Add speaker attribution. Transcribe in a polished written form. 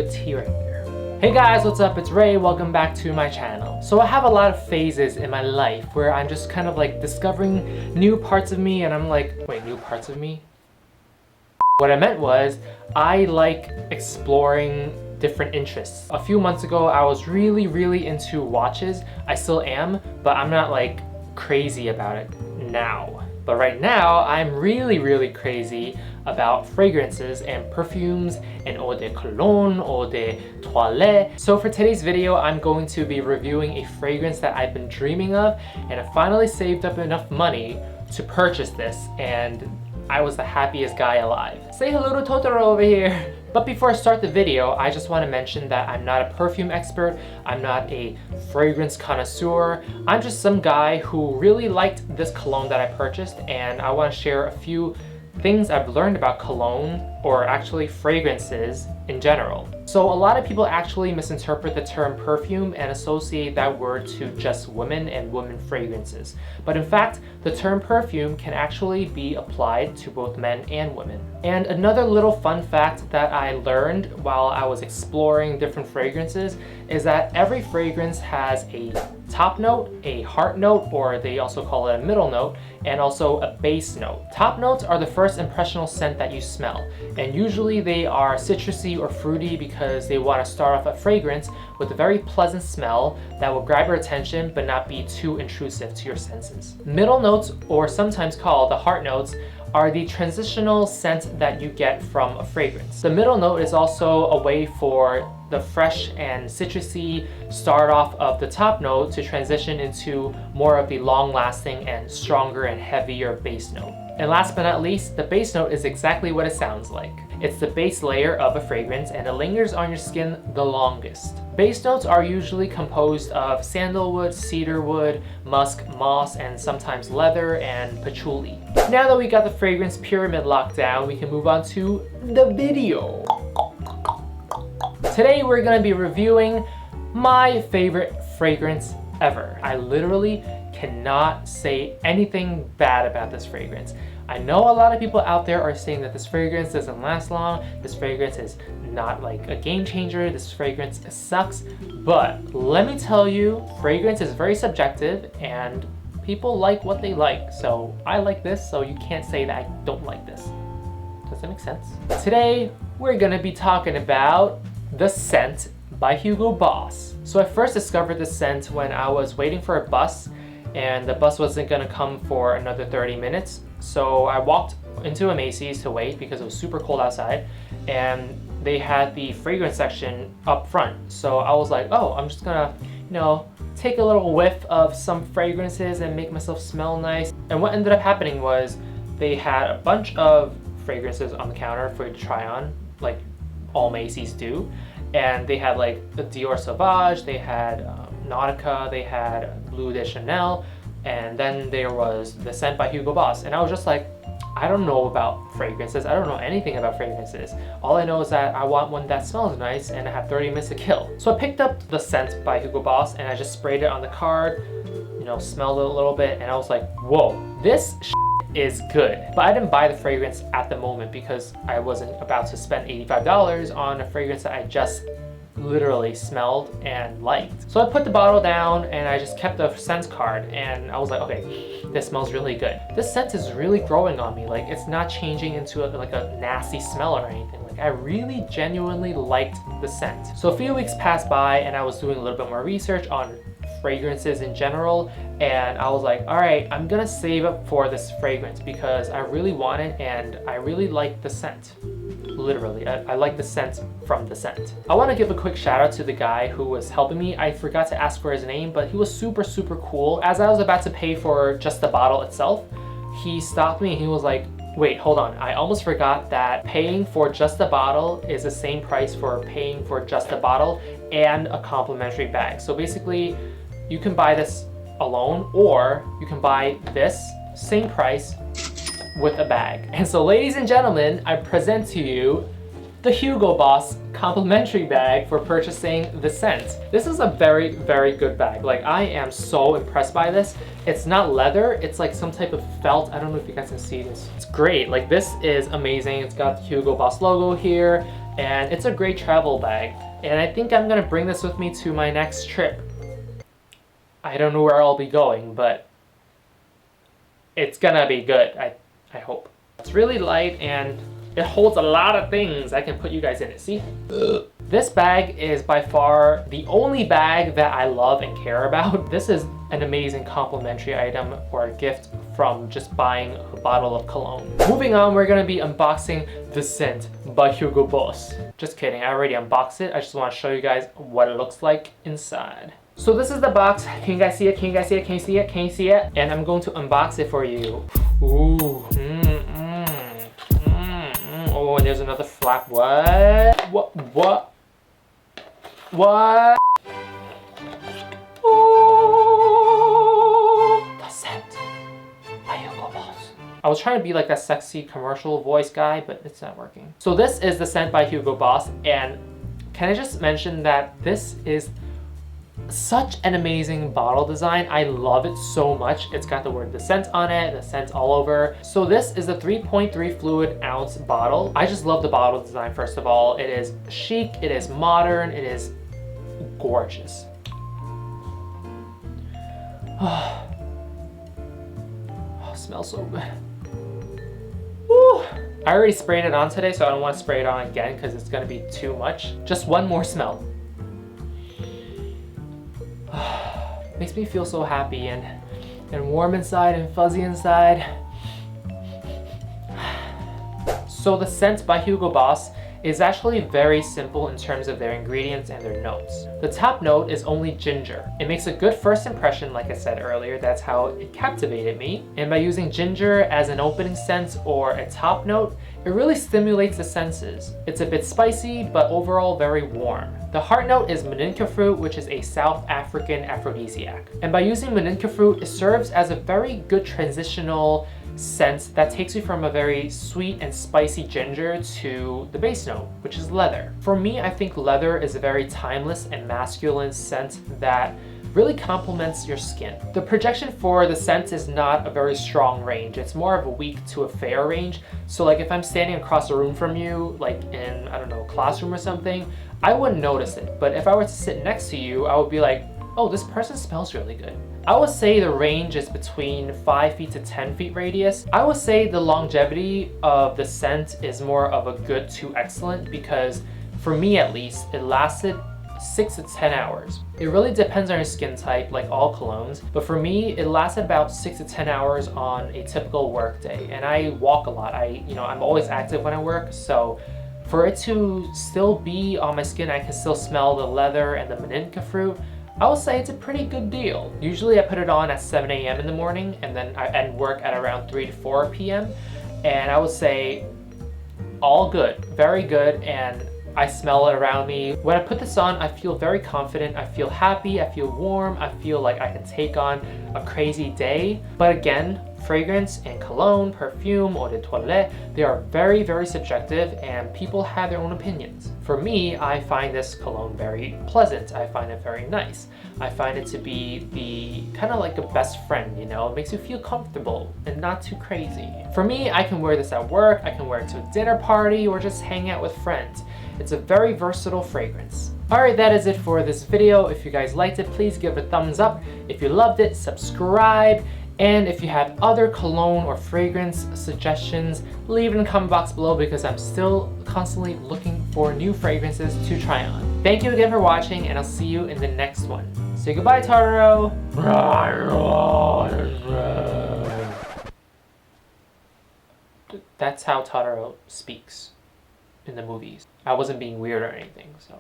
Speaker 1: good tea right there. Hey guys, what's up? It's Ray. Welcome back to my channel. So I have a lot of phases in my life where I'm just kind of like discovering new parts of me, and I'm like, wait, new parts of me? What I meant was, I like exploring different interests. A few months ago, I was really into watches. I still am, but I'm not like crazy about it now. But right now, I'm really crazy about fragrances and perfumes and eau de cologne, eau de toilette. So for today's video, I'm going to be reviewing a fragrance that I've been dreaming of, and I finally saved up enough money to purchase this, and I was the happiest guy alive. Say hello to Totoro over here. But before I start the video, I just want to mention that I'm not a perfume expert, I'm not a fragrance connoisseur, I'm just some guy who really liked this cologne that I purchased, and I want to share a few things I've learned about cologne, or actually fragrances in general. So a lot of people actually misinterpret the term perfume and associate that word to just women and women fragrances. But in fact, the term perfume can actually be applied to both men and women. And another little fun fact that I learned while I was exploring different fragrances is that every fragrance has a top note, a heart note, or they also call it a middle note, and also a base note. Top notes are the first impressional scent that you smell, and usually they are citrusy or fruity because they want to start off a fragrance with a very pleasant smell that will grab your attention but not be too intrusive to your senses. Middle notes, or sometimes called the heart notes, are the transitional scent that you get from a fragrance. The middle note is also a way for the fresh and citrusy start off of the top note to transition into more of the long-lasting and stronger and heavier base note. And last but not least, the base note is exactly what it sounds like. It's the base layer of a fragrance, and it lingers on your skin the longest. Base notes are usually composed of sandalwood, cedarwood, musk, moss, and sometimes leather and patchouli. Now that we got the fragrance pyramid locked down, we can move on to the video. Today we're going to be reviewing my favorite fragrance ever. I literally cannot say anything bad about this fragrance. I know a lot of people out there are saying that this fragrance doesn't last long, this fragrance is not like a game changer, this fragrance sucks, but let me tell you, fragrance is very subjective and people like what they like. So I like this, so you can't say that I don't like this. Does that make sense? Today we're gonna be talking about The Scent by Hugo Boss. So I first discovered this scent when I was waiting for a bus, and the bus wasn't gonna come for another 30 minutes. So I walked into a Macy's to wait because it was super cold outside, and they had the fragrance section up front. So I was like, oh, I'm just gonna, take a little whiff of some fragrances and make myself smell nice. And what ended up happening was they had a bunch of fragrances on the counter for you to try on, like all Macy's do. And they had like the Dior Sauvage, they had Nautica, they had Bleu de Chanel, and then there was The Scent by Hugo Boss. And I was just like, I don't know about fragrances. I don't know anything about fragrances. All I know is that I want one that smells nice and I have 30 minutes to kill. So I picked up The Scent by Hugo Boss and I just sprayed it on the card, smelled it a little bit, and I was like, whoa, this is good. But I didn't buy the fragrance at the moment because I wasn't about to spend $85 on a fragrance that I just literally smelled and liked. So I put the bottle down and I just kept the scent card, and I was like, okay, this smells really good. This scent is really growing on me. Like, it's not changing into like a nasty smell or anything. Like, I really genuinely liked the scent. So a few weeks passed by and I was doing a little bit more research on fragrances in general, and I was like, all right, I'm gonna save up for this fragrance because I really want it and I really like the scent. Literally, I like the scent from the scent. I want to give a quick shout out to the guy who was helping me. I forgot to ask for his name, but he was super cool. As I was about to pay for just the bottle itself, he stopped me and he was like, wait, hold on, I almost forgot that paying for just the bottle is the same price for paying for just the bottle and a complimentary bag. So basically, you can buy this alone, or you can buy this same price with a bag. And so, ladies and gentlemen, I present to you the Hugo Boss complimentary bag for purchasing the scent. This is a very, very good bag. Like, I am so impressed by this. It's not leather, it's like some type of felt. I don't know if you guys can see this. It's great. Like, this is amazing. It's got the Hugo Boss logo here, and it's a great travel bag. And I think I'm gonna bring this with me to my next trip. I don't know where I'll be going, but it's gonna be good, I hope. It's really light and it holds a lot of things. I can put you guys in it, see? This bag is by far the only bag that I love and care about. This is an amazing complimentary item or a gift from just buying a bottle of cologne. Moving on, we're gonna be unboxing the scent by Hugo Boss. Just kidding, I already unboxed it. I just wanna show you guys what it looks like inside. So this is the box. Can you guys see it? Can you guys see it? Can you see it? Can you see it? And I'm going to unbox it for you. Ooh. Oh, and there's another flap. What? Oh, the scent by Hugo Boss. I was trying to be like that sexy commercial voice guy, but it's not working. So this is the scent by Hugo Boss, and can I just mention that this is such an amazing bottle design. I love it so much. It's got the word the scent on it, the scent all over. So this is a 3.3 fluid ounce bottle. I just love the bottle design. First of all, it is chic, it is modern, it is gorgeous. Oh, smells so good. Woo. I already sprayed it on today, so I don't want to spray it on again because it's going to be too much. Just one more smell. Makes me feel so happy and warm inside and fuzzy inside. So the scent by Hugo Boss is actually very simple in terms of their ingredients and their notes. The top note is only ginger. It makes a good first impression, like I said earlier. That's how it captivated me. And by using ginger as an opening scent or a top note, it really stimulates the senses. It's a bit spicy, but overall very warm. The heart note is maninka fruit, which is a South African aphrodisiac. And by using maninka fruit, it serves as a very good transitional scent that takes you from a very sweet and spicy ginger to the base note, which is leather. For me, I think leather is a very timeless and masculine scent that really complements your skin. The projection for the scent is not a very strong range. It's more of a weak to a fair range. So like if I'm standing across the room from you, like in, I don't know, a classroom or something, I wouldn't notice it. But if I were to sit next to you, I would be like, oh, this person smells really good. I would say the range is between 5 feet to 10 feet radius. I would say the longevity of the scent is more of a good to excellent because for me at least, it lasted 6 to 10 hours. It really depends on your skin type, like all colognes, but for me, it lasted about 6 to 10 hours on a typical work day. And I walk a lot. I'm always active when I work, so for it to still be on my skin, I can still smell the leather and the maninka fruit. I would say it's a pretty good deal. Usually I put it on at 7 a.m. in the morning and then I end work at around 3 to 4 p.m. And I would say all good, very good, and I smell it around me. When I put this on, I feel very confident, I feel happy, I feel warm, I feel like I can take on a crazy day. But again, fragrance and cologne, perfume, eau de toilette, they are very, very subjective and people have their own opinions. For me, I find this cologne very pleasant. I find it very nice. I find it to be the kind of like a best friend, you know? It makes you feel comfortable and not too crazy. For me, I can wear this at work, I can wear it to a dinner party or just hang out with friends. It's a very versatile fragrance. Alright, that is it for this video. If you guys liked it, please give it a thumbs up. If you loved it, subscribe. And if you have other cologne or fragrance suggestions, leave it in the comment box below because I'm still constantly looking for new fragrances to try on. Thank you again for watching and I'll see you in the next one. Say goodbye, Totoro! That's how Totoro speaks in the movies. I wasn't being weird or anything, so.